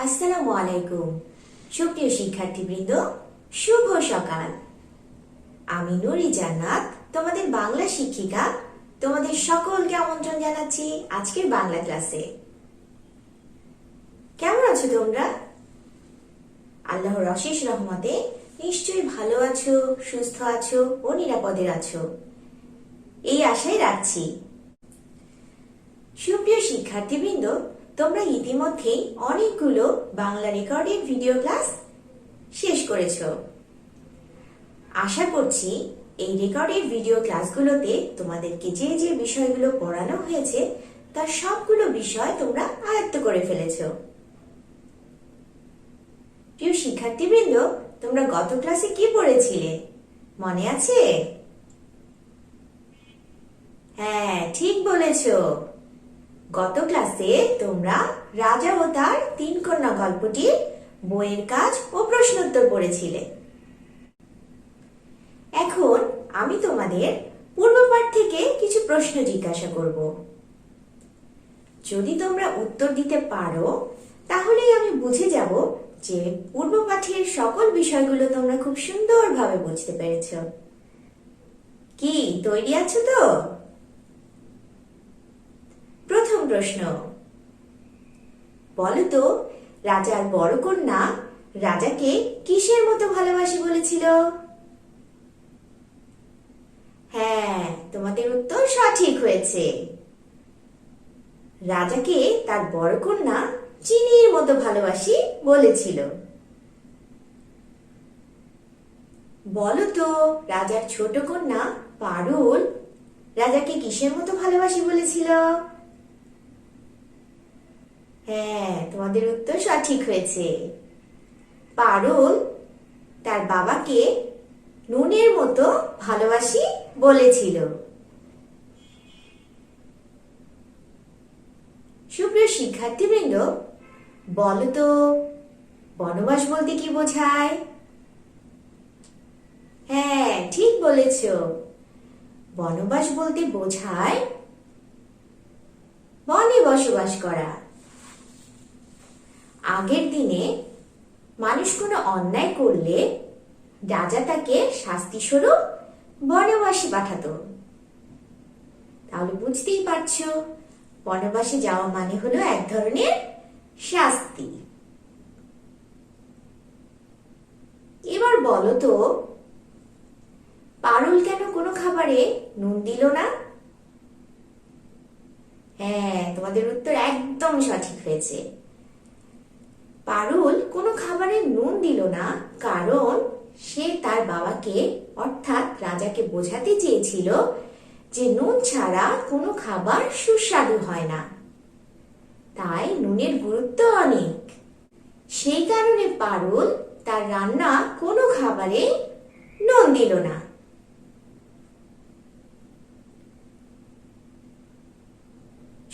আসসালামু আলাইকুম। সুপ্রিয় শিক্ষার্থীবৃন্দ, শুভ সকাল। আমি নুরি জান্নাত, তোমাদের বাংলা শিক্ষিকা। তোমাদের সকলকে আমন্ত্রণ জানাচ্ছি আজকের বাংলা ক্লাসে। কেমন আছো তোমরা? আল্লাহর অশেষ রহমতে নিশ্চয়ই ভালো আছো, সুস্থ আছো ও নিরাপদে আছো, এই আশাই রাখছি। সুপ্রিয় শিক্ষার্থীবৃন্দ, তোমরা ইতিমধ্যেই অনেকগুলো বাংলা রেকর্ডেড ভিডিও ক্লাস শেষ করেছো। আশা করছি এই রেকর্ডেড ভিডিও ক্লাসগুলোতে তোমাদেরকে যে যে বিষয়গুলো পড়ানো হয়েছে তার সবগুলো বিষয় তোমরা আয়ত্ত করে ফেলেছো। প্রিয় শিক্ষার্থীবৃন্দ, তোমরা গত ক্লাসে কি পড়েছিলে মনে আছে? হ্যাঁ, ঠিক বলেছো। গত ক্লাসে তোমরা রাজা ও তার 3 কন্যা গল্পটির বইয়ের কাজ ও প্রশ্নোত্তর পড়েছিলে। এখন আমি তোমাদের পূর্বপাঠ থেকে কিছু প্রশ্ন জিজ্ঞাসা করব। যদি তোমরা উত্তর দিতে পারো তাহলেই আমি বুঝে যাব যে পূর্বপাঠের সকল বিষয়গুলো তোমরা খুব সুন্দরভাবে বুঝতে পেরেছো। কি তৈরি আছো তো? প্রথম প্রশ্ন, বলো তো রাজার বড় কন্যা রাজাকে কিসের মতো ভালোবাসি বলেছিল? হ্যাঁ, তোমাদের উত্তর সঠিক হয়েছে। রাজাকে তার বড় কন্যা চিনির মতো ভালোবাসি বলেছিল। বলো তো রাজার ছোট কন্যা পারুল রাজাকে কিসের মতো ভালোবাসি বলেছিল? হ্যাঁ, তোমাদের উত্তর সঠিক হয়েছে। পারুল তার বাবাকে নুনের মতো ভালোবাসি বলেছিল। সুপ্রিয় শিক্ষার্থীবৃন্দ, বলো তো বনবাস বলতে কি বোঝায়? হ্যাঁ, ঠিক বলেছ। বনবাস বলতে বোঝায় বনে বসবাস করা। আগের দিনে মানুষ কোনো অন্যায় করলে রাজা তাকে শাস্তি স্বরূপ বনবাসে পাঠাতো। তাহলে বুঝতেই পারছো, বনবাসে যাওয়া মানে হলো এক ধরনের শাস্তি। এবার বলো তো পারুল কেন কোনো খাবারে নুন দিল না? হ্যাঁ, তোমাদের উত্তর একদম সঠিক হয়েছে। পারুল কোনো খাবারে নুন দিল না কারণ সে তার বাবাকে অর্থাৎ রাজাকে বোঝাতে চেয়েছিল যে নুন ছাড়া কোনো খাবার সুস্বাদু হয় না, তাই নুনের গুরুত্ব অনেক। সেই কারণে পারুল তার রান্না কোনো খাবারে নুন দিল না।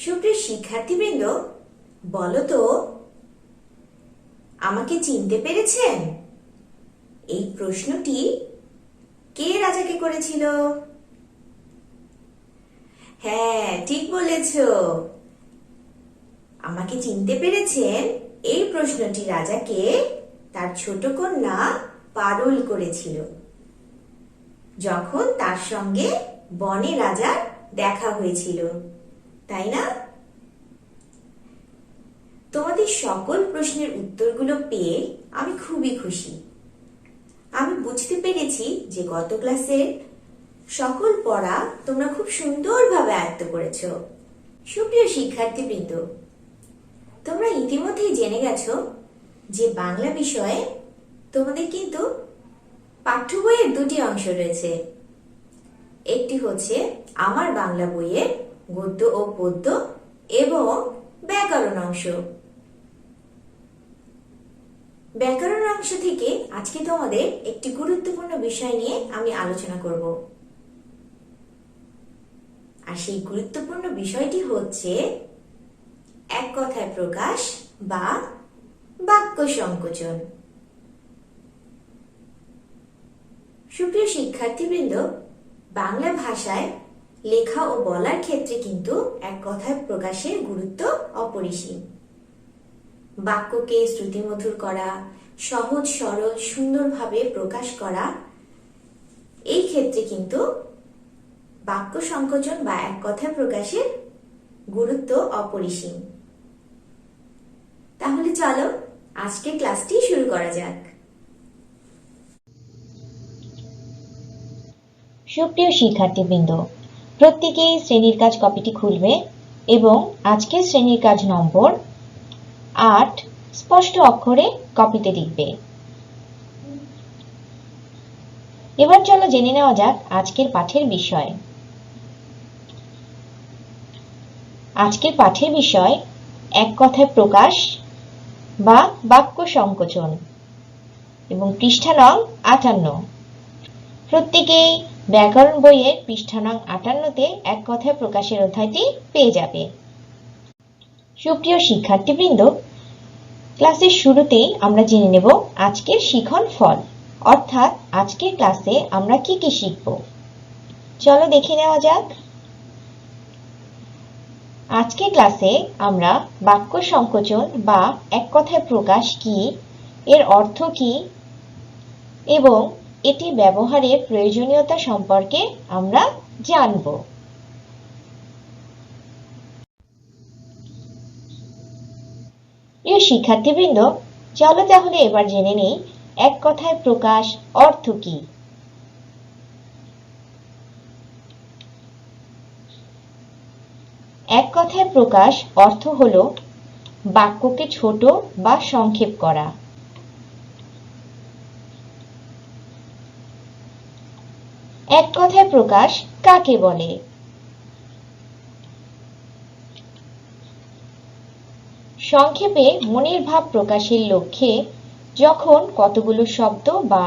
সুপ্রিয় শিক্ষার্থীবৃন্দ, বলো তো আমাকে চিনতে পেরেছেন? এই প্রশ্নটি কে রাজাকে করেছিল? হ্যাঁ, ঠিক বলেছ। আমাকে চিনতে পেরেছেন এই প্রশ্নটি রাজাকে তার ছোট কন্যা পারুল করেছিল যখন তার সঙ্গে বনে রাজার দেখা হয়েছিল, তাই না? তোমাদের সকল প্রশ্নের উত্তরগুলো পেয়ে আমি খুবই খুশি। আমি বুঝতে পেরেছি যে গত ক্লাসের সকল পড়া তোমরা খুব সুন্দরভাবে আয়ত্ত করেছো। সুপ্রিয় শিক্ষার্থীবৃন্দ, তোমরা ইতিমধ্যেই জেনে গেছো যে বাংলা বিষয়ে তোমাদের কিন্তু পাঠ্য বইয়ের 2টি অংশ রয়েছে। একটি হচ্ছে আমার বাংলা বইয়ের গদ্য ও পদ্য এবং ব্যাকরণ অংশ। ব্যাকরণ অংশ থেকে আজকে তোমাদের একটি গুরুত্বপূর্ণ বিষয় নিয়ে আমি আলোচনা করব, আর সেই গুরুত্বপূর্ণ বিষয়টি হচ্ছে এক কথায় প্রকাশ বা বাক্য সংকোচন। সুপ্রিয় শিক্ষার্থীবৃন্দ, বাংলা ভাষায় লেখা ও বলার ক্ষেত্রে কিন্তু এক কথায় প্রকাশের গুরুত্ব অপরিসীম। বাক্যকে শ্রুতিমধুর করা, সহজ সরল সুন্দরভাবে প্রকাশ করা, এই ক্ষেত্রে কিন্তু বাক্য সংকোচন বা এক কথায় প্রকাশের গুরুত্ব অপরিসীম। তাহলে চলো আজকের ক্লাসটি শুরু করা যাক। সুপ্রিয় শিক্ষার্থীবৃন্দ, প্রত্যেকেই শ্রেণীর কাজ কপিটি খুলবে এবং আজকের শ্রেণীর কাজ নম্বর ৮ স্পষ্ট অক্ষরে কপিতে লিখবে। এবার চলো জেনে নেওয়া যাক আজকের পাঠের বিষয়। আজকের পাঠের বিষয় এক কথায় প্রকাশ বা বাক্য সংকোচন এবং পৃষ্ঠা নং ৫৮। প্রত্যেকেই ব্যাকরণ বইয়ের পৃষ্ঠা নং ৫৮তে এক কথায় প্রকাশের অধ্যায়টি পেয়ে যাবে। সুপ্রিয় শিক্ষার্থীবৃন্দ, ক্লাসের শুরুতেই আমরা জেনে নেব আজকের শিখন ফল, অর্থাৎ আজকের ক্লাসে আমরা কি কি শিখব। চলো দেখে নেওয়া যাক। আজকের ক্লাসে আমরা বাক্য সংকোচন বা এক কথায় প্রকাশ কি, এর অর্থ কি এবং এটি ব্যবহারের প্রয়োজনীয়তা সম্পর্কে আমরা জানব। প্রিয় শিক্ষার্থীবৃন্দ, চলো তাহলে এবার জেনে নেই এক কথায় প্রকাশ অর্থ কি। এক কথায় প্রকাশ অর্থ হলো বাক্যকে ছোট বা সংক্ষেপ করা। এক কথায় প্রকাশ কাকে বলে? সংক্ষেপে মনের ভাব প্রকাশের লক্ষ্যে যখন কতগুলো শব্দ বা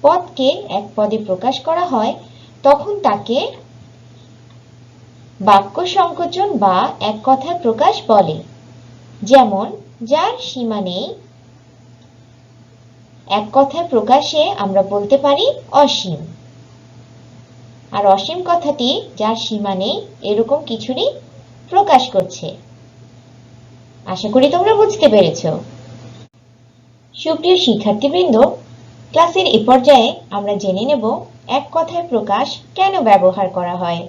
পদকে এক পদে প্রকাশ করা হয় তখন তাকে বাক্য সংকোচন বা এক কথায় প্রকাশ বলে। যেমন যার সীমা নেই, এক কথায় প্রকাশে আমরা বলতে পারি অসীম। আর অসীম কথাটি যার সীমা নেই এরকম কিছুরই প্রকাশ করছে। আশা করি তোমরা বুঝতে পেরেছ। সুপ্রিয় শিক্ষার্থীবৃন্দ, ক্লাসের এ পর্যায়ে আমরা জেনে নেব এক কথায় প্রকাশ কেন ব্যবহার করা হয়।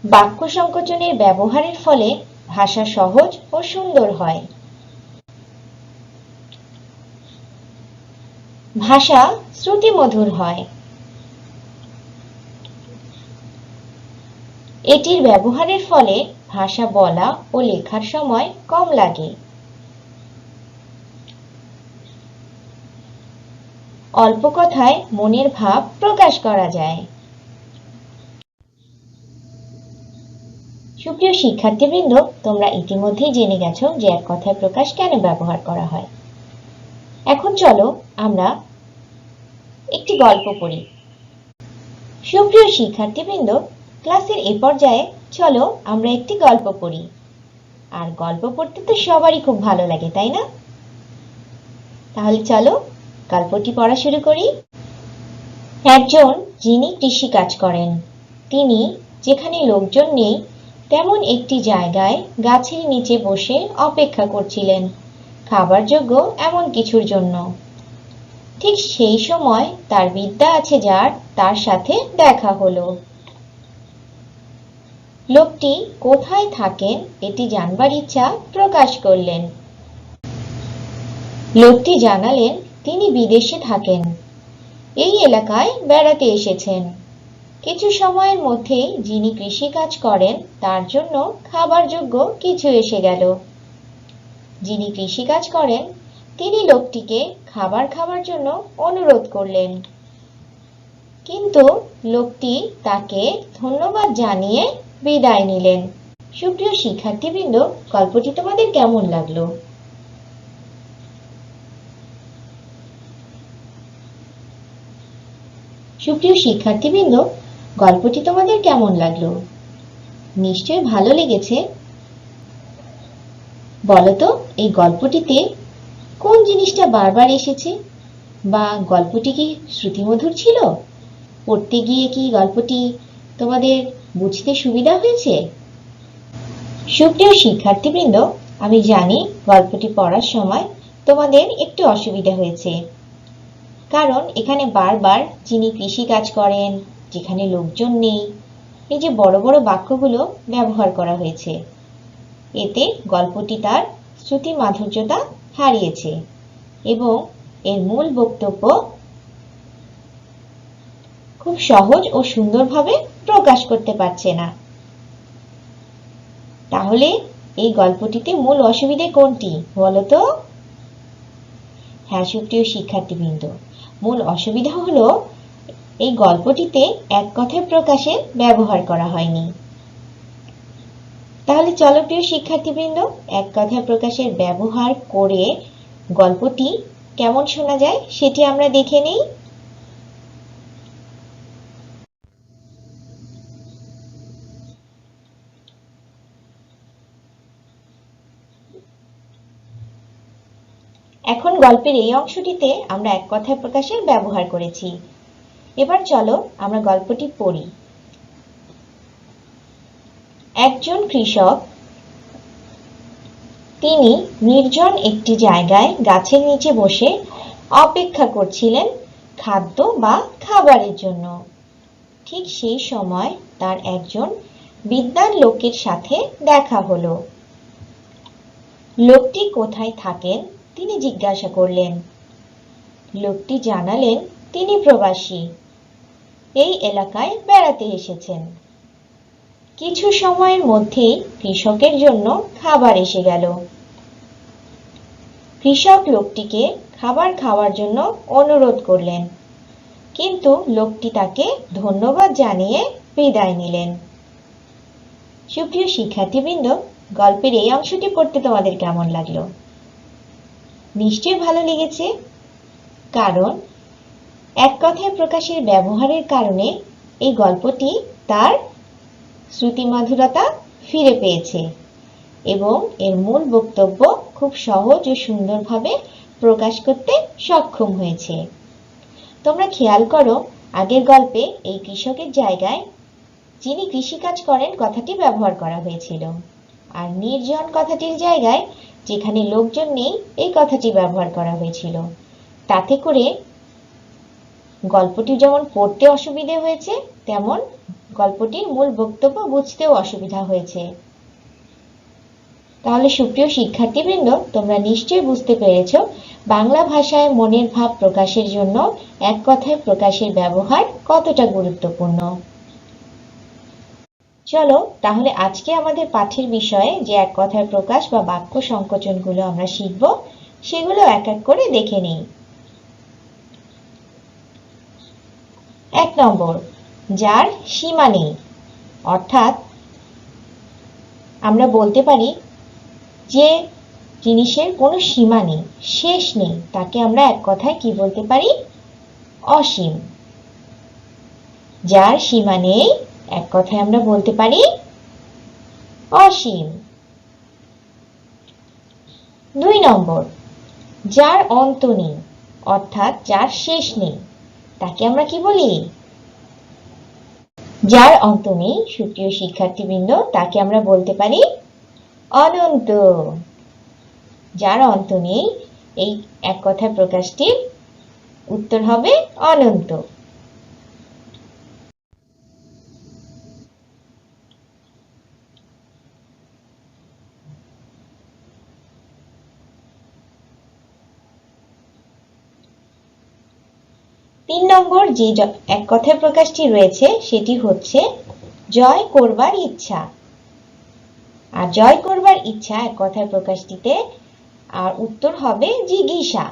বাক্য সংকোচনের ব্যবহারের ফলে ভাষা সহজ ও সুন্দর হয়। ভাষা শ্রুতিমধুর হয়। এটির ব্যবহারের ফলে ভাষা বলা ও লেখার সময় কম লাগে। অল্প কথায় মনের ভাব প্রকাশ করা যায়। সুপ্রিয় শিক্ষার্থীবৃন্দ, তোমরা ইতিমধ্যেই জেনে গেছো যে এক কথায় প্রকাশ কেন ব্যবহার করা হয়। এখন চলো আমরা একটি গল্প পড়ি। সুপ্রিয় শিক্ষার্থীবৃন্দ, ক্লাসের এ পর্যায়ে চলো আমরা একটি গল্প পড়ি। আর গল্প পড়তে তো সবারই খুব ভালো লাগে, তাই না? তাহলে চলো গল্পটি পড়া শুরু করি। একজন যিনি কৃষি কাজ করেন, তিনি যেখানে লোকজন নেই তেমন একটি জায়গায় গাছের নিচে বসে অপেক্ষা করছিলেন খাবার যোগ্য এমন কিছুর জন্য। ঠিক সেই সময় তার বিদ্যা আছে যার তার সাথে দেখা হলো। লোকটি কোথায় থাকেন এটি জানবার ইচ্ছা প্রকাশ করলেন। লোকটি জানালেন তিনি বিদেশে থাকেন, এই এলাকায় বেড়াতে এসেছেন। কিছু সময়ের মধ্যেই যিনি কৃষি কাজ করেন তার জন্য খাবার যোগ্য কিছু এসে গেল। যিনি কৃষি কাজ করেন তিনি লোকটিকে খাবার খাওয়ার জন্য অনুরোধ করলেন, কিন্তু লোকটি তাকে ধন্যবাদ জানিয়ে বিদায় নিলেন। সুপ্রিয় শিক্ষার্থীবৃন্দ, গল্পটি তোমাদের কেমন লাগলো? সুপ্রিয় শিক্ষার্থীবৃন্দ, গল্পটি তোমাদের কেমন লাগলো? নিশ্চয়ই ভালো লেগেছে। বলতো এই গল্পটিতে কোন জিনিসটা বারবার এসেছে, বা গল্পটি কি শ্রুতিমধুর ছিল? পড়তে গিয়ে কি গল্পটি তোমাদের বুঝতে সুবিধা হয়েছে? সুপ্রিয় শিক্ষার্থীবৃন্দ, আমি জানি গল্পটি পড়ার সময় তোমাদের একটু অসুবিধা হয়েছে, কারণ এখানে বারবার যিনি কৃষি কাজ করেন, যেখানে লোকজন নেই, এই যে বড় বড় বাক্যগুলো ব্যবহার করা হয়েছে, এতে গল্পটি তার শ্রুতি মাধুর্যতা হারিয়েছে এবং এর মূল বক্তব্য খুব সহজ ও সুন্দরভাবে প্রকাশ করতে পারছে না। তাহলে এই গল্পটিতে মূল অসুবিধে কোনটি বলো তো? হ্যাঁ সুপ্রিয় শিক্ষার্থীবৃন্দ, মূল অসুবিধা হলো এই গল্পটিতে এক কথায় প্রকাশের ব্যবহার করা হয়নি। তাহলে চলো প্রিয় শিক্ষার্থীবৃন্দ, এক কথায় প্রকাশের ব্যবহার করে গল্পটি কেমন শোনা যায় সেটি আমরা দেখে নেই। এখন গল্পের এই অংশটিতে আমরা এক কথায় প্রকাশের ব্যবহার করেছি। এবার চলো আমরা গল্পটি পড়ি। একজন কৃষক, তিনি নির্জন একটি জায়গায় গাছের নিচে বসে অপেক্ষা করছিলেন খাদ্য বা খাবারের জন্য। ঠিক সেই সময় তার একজন বিদ্বান লোকের সাথে দেখা হলো। লোকটি কোথায় থাকেন তিনি জিজ্ঞাসা করলেন। লোকটি জানালেন তিনি প্রবাসী, এই এলাকায় বেড়াতে এসেছেন। কিছু সময়ের মধ্যেই কৃষকের জন্য খাবার এসে গেল। কৃষক লোকটিকে খাবার খাওয়ার জন্য অনুরোধ করলেন, কিন্তু লোকটি তাকে ধন্যবাদ জানিয়ে বিদায় নিলেন। সুপ্রিয় শিক্ষার্থীবৃন্দ, গল্পের এই অংশটি পড়তে তোমাদের কেমন লাগলো? নিশ্চয়ই ভালো লেগেছে, কারণ এক কথায় প্রকাশের ব্যবহারের কারণে এই গল্পটি তার শ্রুতিমাধুরতা ফিরে পেয়েছে এবং এর মূল বক্তব্য খুব সহজ ও সুন্দরভাবে প্রকাশ করতে সক্ষম হয়েছে। তোমরা খেয়াল করো, আগের গল্পে এই কৃষকের জায়গায় যিনি কৃষিকাজ করেন কথাটি ব্যবহার করা হয়েছিল, আর নির্জন কথাটির জায়গায় যেখানে লোকজন নেই এই কথাটি ব্যবহার করা হয়েছিল। তাতে করে গল্পটি যেমন পড়তে অসুবিধে হয়েছে, তেমন গল্পটির মূল বক্তব্য বুঝতেও অসুবিধা হয়েছে। তাহলে সুপ্রিয় শিক্ষার্থীবৃন্দ, তোমরা নিশ্চয়ই বুঝতে পেরেছ বাংলা ভাষায় মনের ভাব প্রকাশের জন্য এক কথায় প্রকাশের ব্যবহার কতটা গুরুত্বপূর্ণ। চলো তাহলে আজকে আমাদের পাঠের বিষয়ে যে এক কথায় প্রকাশ বা বাক্য সংকোচনগুলো আমরা শিখব, সেগুলো এক এক করে দেখে নিই। 1 নম্বর, যার সীমা নেই। অর্থাৎ আমরা বলতে পারি যে জিনিসের কোনো সীমা নেই, শেষ নেই, তাকে আমরা এক কথায় কি বলতে পারি? অসীম। যার সীমা নেই এক কথায় আমরা বলতে পারি অসীম। 2 নম্বর, যার অন্ত নেই, অর্থাৎ যার শেষ নেই, তাকে আমরা কি বলি? যার অন্ত নেই সুপ্রিয় শিক্ষার্থীবৃন্দ, তাকে আমরা বলতে পারি অনন্ত। যার অন্ত নেই, এই এক কথায় প্রকাশটির উত্তর হবে অনন্ত। তিন নম্বর যে এক কথায় প্রকাশটি রয়েছে সেটি হচ্ছে জয় করবার ইচ্ছা। আর জয় করবার ইচ্ছা এক কথায় প্রকাশটিতে আর উত্তর হবে জিজ্ঞাসা।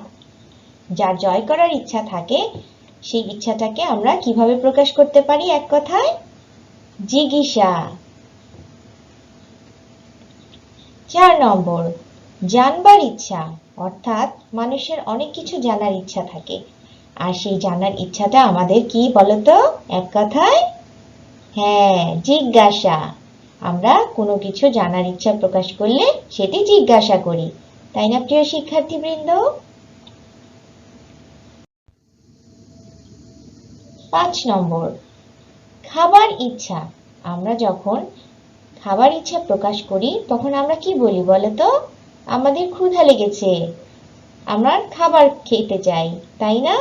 যার জয় করার ইচ্ছা থাকে সেই ইচ্ছাটাকে আমরা কিভাবে প্রকাশ করতে পারি এক কথায়? জিজ্ঞাসা। 4 নম্বর, জানবার ইচ্ছা। অর্থাৎ মানুষের অনেক কিছু জানার ইচ্ছা থাকে, আর সেই জানার ইচ্ছাটা আমাদের কি বলতো এক কথায়? হ্যাঁ, জিজ্ঞাসা। আমরা কোনো কিছু জানার ইচ্ছা প্রকাশ করলে সেটি জিজ্ঞাসা করি, তাই না প্রিয় শিক্ষার্থীবৃন্দ? 5 নম্বর, খাবার ইচ্ছা। আমরা যখন খাবার ইচ্ছা প্রকাশ করি তখন আমরা কি বলি বলো তো? আমাদের ক্ষুধা লেগেছে, আমরা খাবার খেতে চাই, তাই না?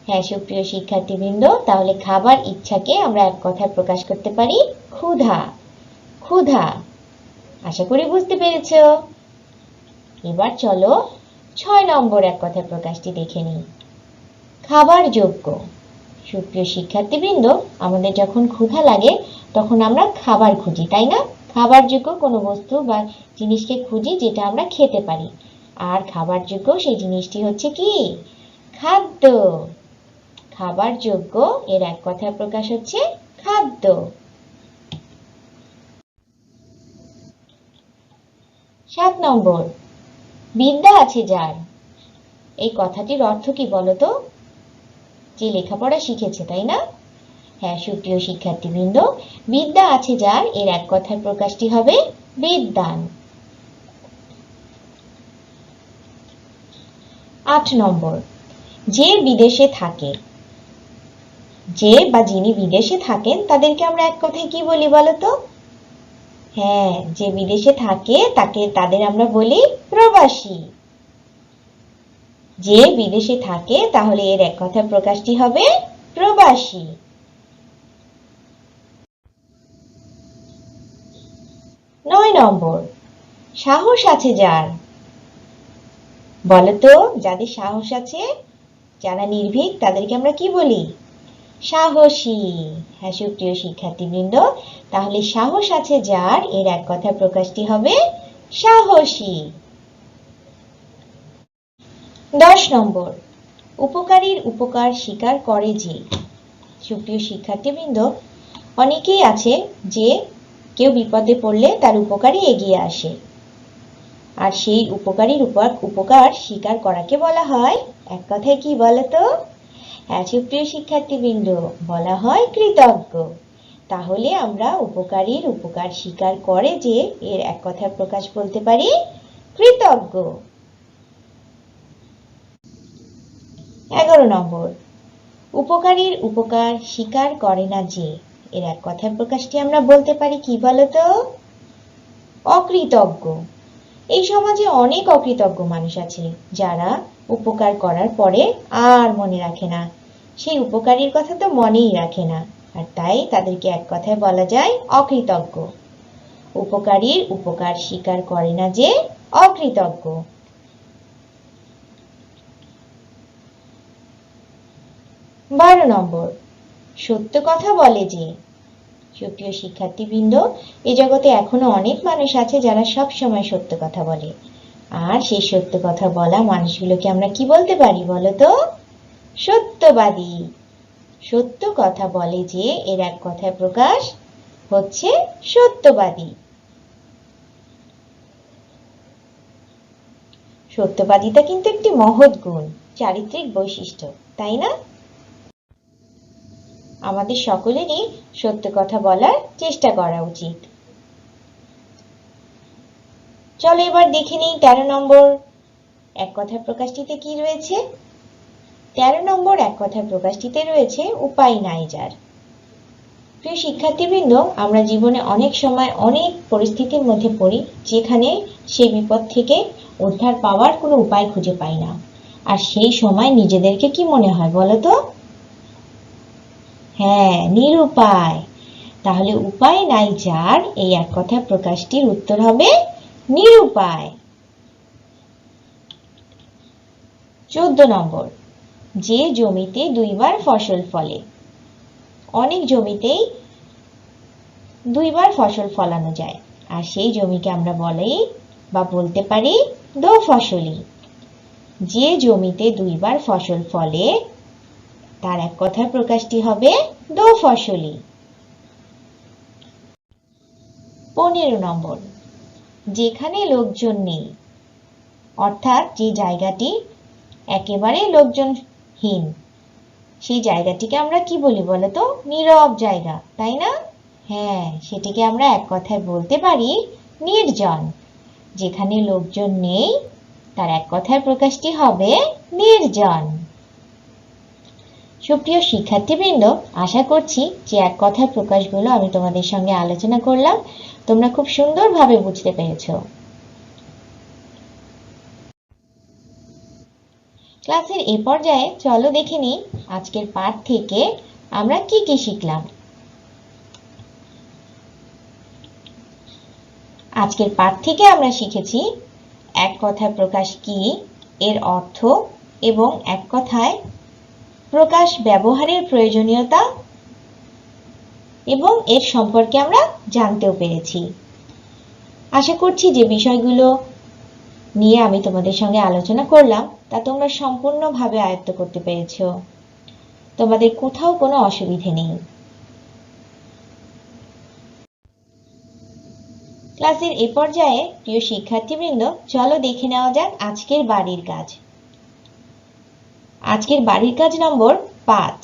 হ্যাঁ সুপ্রিয় শিক্ষার্থীবৃন্দ, তাহলে খাবার ইচ্ছাকে আমরা এক কথায় প্রকাশ করতে পারি ক্ষুধা। ক্ষুধা, আশা করি বুঝতে পেরেছো। এবার চলো 6 নম্বর এক কথায় প্রকাশটি দেখে নিই। খাবার যোগ্য। সুপ্রিয় শিক্ষার্থীবৃন্দ, আমাদের যখন ক্ষুধা লাগে তখন আমরা খাবার খুঁজি, তাই না? খাবার যোগ্য কোনো বস্তু বা জিনিসকে খুঁজি যেটা আমরা খেতে পারি। আর খাবার যোগ্য সেই জিনিসটি হচ্ছে কি? খাদ্য। খাবার যোগ্য এর এক কথায় প্রকাশ হচ্ছে খাদ্য। 7 নম্বর, বিদ্যা আছে যার। এই কথাটির অর্থ কি বলতো? যে লেখাপড়া শিখেছে, তাই না? হ্যাঁ সুপ্রিয় শিক্ষার্থীবৃন্দ, বিদ্যা আছে যার এর এক কথায় প্রকাশটি হবে বিদ্বান। 8 নম্বর, যে বিদেশে থাকে। যে বা যিনি বিদেশে থাকেন তাদেরকে আমরা এক কথায় কি বলি বলতো? হ্যাঁ, যে বিদেশে থাকে তাদের আমরা বলি প্রবাসী। যে বিদেশে থাকে তাহলে এর এক কথায় প্রকাশটি হবে প্রবাসী। 9 নম্বর, সাহস আছে যার। বলতো, যাদের সাহস আছে, যারা নির্ভীক, তাদেরকে আমরা কি বলি? সাহসী। হ্যাঁ সুপ্রিয় শিক্ষার্থীবৃন্দ, তাহলে সাহস আছে যার এর এক কথায় প্রকাশটি হবে সাহসী। 10 নম্বর, উপকারীর উপকার স্বীকার করে যে। সুপ্রিয় শিক্ষার্থীবৃন্দ, অনেকেই আছে যে কেউ বিপদে পড়লে তার উপকারে এগিয়ে আসে, আর সেই উপকারীর উপকার স্বীকার করাকে বলা হয় এক কথায় কি বলতো? হ্যাঁ সুপ্রিয় শিক্ষার্থীবৃন্দ, বলা হয় কৃতজ্ঞ। তাহলে আমরা উপকারীর উপকার স্বীকার করে যে এর এক কথায় প্রকাশ বলতে পারি কৃতজ্ঞ। 11 নম্বর, উপকারীর উপকার স্বীকার করে না যে। এর এক কথায় প্রকাশটি আমরা বলতে পারি কি বলতো? অকৃতজ্ঞ। এই সমাজে অনেক অকৃতজ্ঞ মানুষ আছে যারা উপকার করার পরে আর মনে রাখে না, সেই উপকারীর কথা তো মনেই রাখে না, আর তাই তাদেরকে এক কথায় বলা যায় অকৃতজ্ঞ। উপকারীর উপকার স্বীকার করে না যে অকৃতজ্ঞ। 12 নম্বর, সত্য কথা বলে যে। সুপ্রিয় শিক্ষার্থীবৃন্দ, এই জগতে এখনো অনেক মানুষ আছে যারা সব সময় সত্য কথা বলে, আর সেই সত্য কথা বলা মানুষগুলোকে আমরা কি বলতে পারি বলতো? সত্যবাদী। সত্য কথা বলে যে এর এক কথায় প্রকাশ হচ্ছে সত্যবাদী। সত্যবাদিতা কিন্তু একটি মহৎ গুণ, চারিত্রিক বৈশিষ্ট্য, তাই না? আমাদের সকলেরই সত্য কথা বলার চেষ্টা করা উচিত। চলো এবার দেখে নিই 13 নম্বর এক কথায় প্রকাশটিতে কি রয়েছে। 13 নম্বর এক কথায় প্রকাশটিতে রয়েছে উপায় নাই যার। প্রিয় শিক্ষার্থীবৃন্দ, আমরা জীবনে অনেক সময় অনেক পরিস্থিতির মধ্যে পড়ি যেখানে সেই বিপদ থেকে উদ্ধার পাওয়ার কোনো উপায় খুঁজে পাই না, আর সেই সময় নিজেদেরকে কি মনে হয় বলতো? হ্যাঁ, নিরুপায়। তাহলে উপায় নাই যার এই এক কথায় প্রকাশটির উত্তর হবে নিরুপায়। 14 নম্বর, যে জমিতে দুইবার ফসল ফলে। অনেক জমিতেই দুইবার ফসল ফলানো যায়, আর সেই জমিকে আমরা বলি বা বলতে পারি দোফসলি। যে জমিতে দুইবার ফসল ফলে তার এক কথায় প্রকাশটি হবে দোফসলি। 15 নম্বর, যেখানে লোকজন নেই। অর্থাৎ যে জায়গাটি একেবারে লোকজনহীন, সেই জায়গাটিকে আমরা কি বলি বলতো? নীরব জায়গা, তাই না? হ্যাঁ, সেটিকে আমরা এক কথায় বলতে পারি নির্জন। যেখানে লোকজন নেই তার এক কথায় প্রকাশটি হবে নির্জন। সুপ্রিয় শিক্ষার্থীবৃন্দ, আশা করছি যে এক কথায় প্রকাশগুলো আমি তোমাদের সঙ্গে আলোচনা করলাম তোমরা খুব সুন্দরভাবে বুঝতে পেরেছো। ক্লাসের এ পর্যায়ে চলো দেখে নিই আজকের পাঠ থেকে আমরা কি কি শিখলাম। আজকের পাঠ থেকে আমরা শিখেছি এক কথায় প্রকাশ কি, এর অর্থ এবং এক কথায় প্রকাশ ব্যবহারের প্রয়োজনীয়তা এবং এর সম্পর্কে আমরা জানতেও পেরেছি। আশা করছি যে বিষয়গুলো নিয়ে আমি তোমাদের সঙ্গে আলোচনা করলাম তা তোমরা সম্পূর্ণভাবে আয়ত্ত করতে পেরেছো। তোমাদের কোথাও কোনো অসুবিধে নেই। ক্লাসের এ পর্যায়ে প্রিয় শিক্ষার্থীবৃন্দ, চলো দেখে নেওয়া যাক আজকের বাড়ির কাজ। আজকের বাড়ির কাজ নম্বর 5।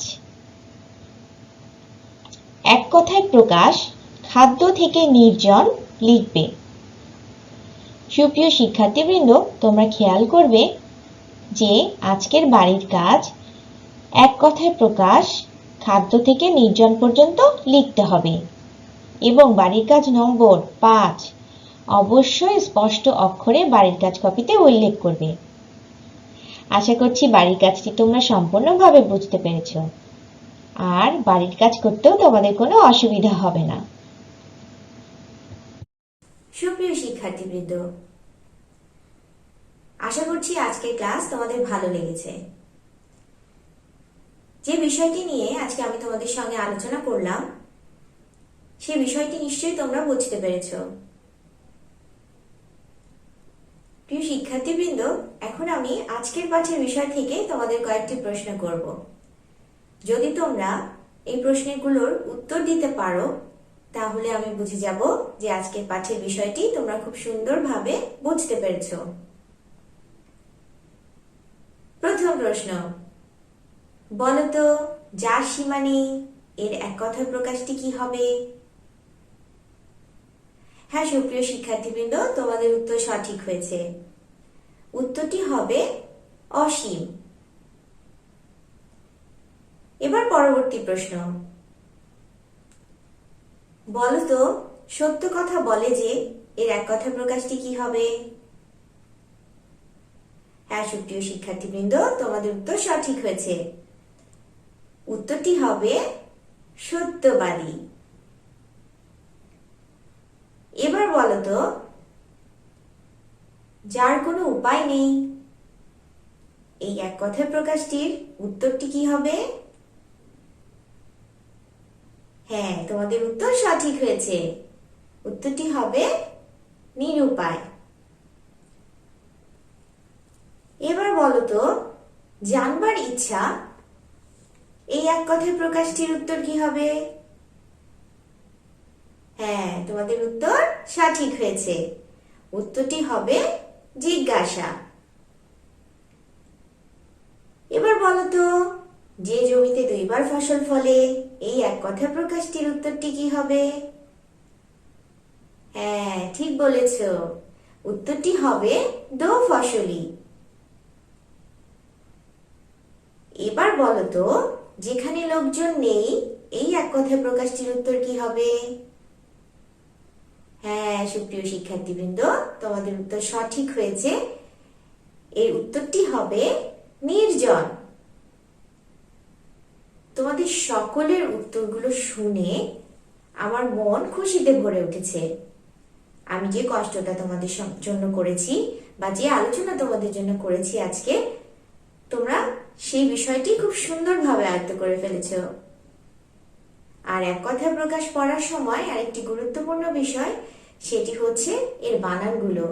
এক কথায় প্রকাশ খাদ্য থেকে নির্জন লিখবে। সুপ্রিয় শিক্ষার্থীবৃন্দ, তোমরা খেয়াল করবে যে আজকের বাড়ির কাজ এক কথায় প্রকাশ খাদ্য থেকে নির্জন পর্যন্ত লিখতে হবে এবং বাড়ির কাজ নম্বর 5 অবশ্যই স্পষ্ট অক্ষরে বাড়ির কাজ কপিতে উল্লেখ করবে। আশা করছি বাড়ির কাজটি তোমরা সম্পূর্ণভাবে বুঝতে পেরেছো আর বাড়ির কাজ করতেও তোমাদের কোনো অসুবিধা হবে না। সুপ্রিয় শিক্ষার্থীবৃন্দ, আশা করছি আজকের ক্লাস তোমাদের ভালো লেগেছে। যে বিষয়টি নিয়ে আজকে আমি তোমাদের সঙ্গে আলোচনা করলাম সেই বিষয়টি নিশ্চয়ই তোমরা বুঝতে পেরেছো। প্রিয় শিক্ষার্থীবৃন্দ, এখন আমি আজকের পাঠের বিষয় থেকে তোমাদের কয়েকটি প্রশ্ন করব। যদি তোমরা এই প্রশ্নগুলোর উত্তর দিতে পারো তাহলে আমি বুঝে যাব যে আজকের পাঠের বিষয়টি তোমরা খুব সুন্দরভাবে বুঝতে পেরেছো। প্রথম প্রশ্ন, বলতো যার সীমা নেই এর এক কথায় প্রকাশটি কি হবে? হ্যাঁ সুপ্রিয় শিক্ষার্থীবৃন্দ, তোমাদের উত্তর সঠিক হয়েছে। উত্তরটি হবে অসীম। এবার পরবর্তী প্রশ্ন, বলতো সত্য কথা বলে যে এর এক কথায় প্রকাশটি কি হবে? হ্যাঁ সুপ্রিয় শিক্ষার্থীবৃন্দ, তোমাদের উত্তর সঠিক হয়েছে। উত্তরটি হবে সত্যবাদী। এবার বলতো যার কোনো উপায় নেই এই এক কথায় প্রকাশটির উত্তরটি কি হবে? হ্যাঁ তোমাদের উত্তর সঠিক হয়েছে। উত্তরটি হবে নিরুপায়। এবার বলতো জানবার ইচ্ছা এই এক কথায় প্রকাশটির উত্তর কি হবে? হ্যাঁ তোমাদের উত্তর সঠিক হয়েছে। উত্তরটি হবে জিজ্ঞাসা। এবার বলতো যে জমিতে দুইবার ফসল ফলে এই এক কথায় প্রকাশটির উত্তরটি কি হবে? হ্যাঁ ঠিক বলেছ, উত্তরটি হবে দো ফসলি। এবার বলতো যেখানে লোকজন নেই এই এক কথায় প্রকাশটির উত্তর কি হবে? হ্যাঁ সুপ্রিয় শিক্ষার্থীবৃন্দ, তোমাদের উত্তর সঠিক হয়েছে। এর উত্তরটি হবে নির্জন। তোমাদের সকলের উত্তরগুলো শুনে আমার মন খুশিতে ভরে উঠেছে। আমি যে কষ্টটা তোমাদের জন্য করেছি বা যে আলোচনা তোমাদের জন্য করেছি আজকে, তোমরা সেই বিষয়টি খুব সুন্দরভাবে আয়ত্ত করে ফেলেছো। আর এক কথায় প্রকাশ পড়ার সময় আরেকটি গুরুত্বপূর্ণ বিষয়, সেটি হচ্ছে এর বানানগুলো।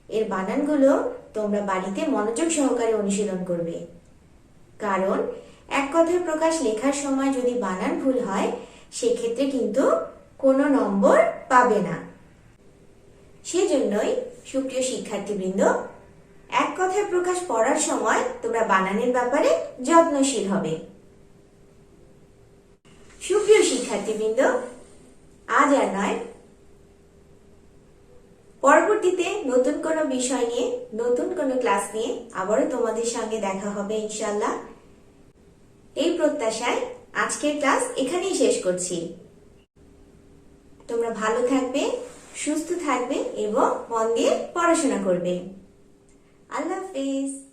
এর বানানগুলো তোমরা বাড়িতে মনোযোগ সহকারে অনুশীলন করবে, কারণ এক কথায় প্রকাশ লেখার সময় যদি বানান ভুল হয় সেক্ষেত্রে কিন্তু কোনো নম্বর পাবে না। সেজন্যই সুপ্রিয় শিক্ষার্থীবৃন্দ, এক কথায় প্রকাশ পড়ার সময় তোমরা বানানের ব্যাপারে যত্নশীল হবে। সুপ্রিয় শিক্ষার্থীবৃন্দ, আজ আর নয়, পরবর্তীতে নতুন কোনো বিষয় নিয়ে নতুন কোনো ক্লাস নিয়ে আবারও তোমাদের সঙ্গে দেখা হবে ইনশাআল্লাহ। এই প্রত্যাশায় আজকের ক্লাস এখানেই শেষ করছি। তোমরা ভালো থাকবে, সুস্থ থাকবে এবং মন দিয়ে পড়াশোনা করবে। আল্লাহ হাফেজ।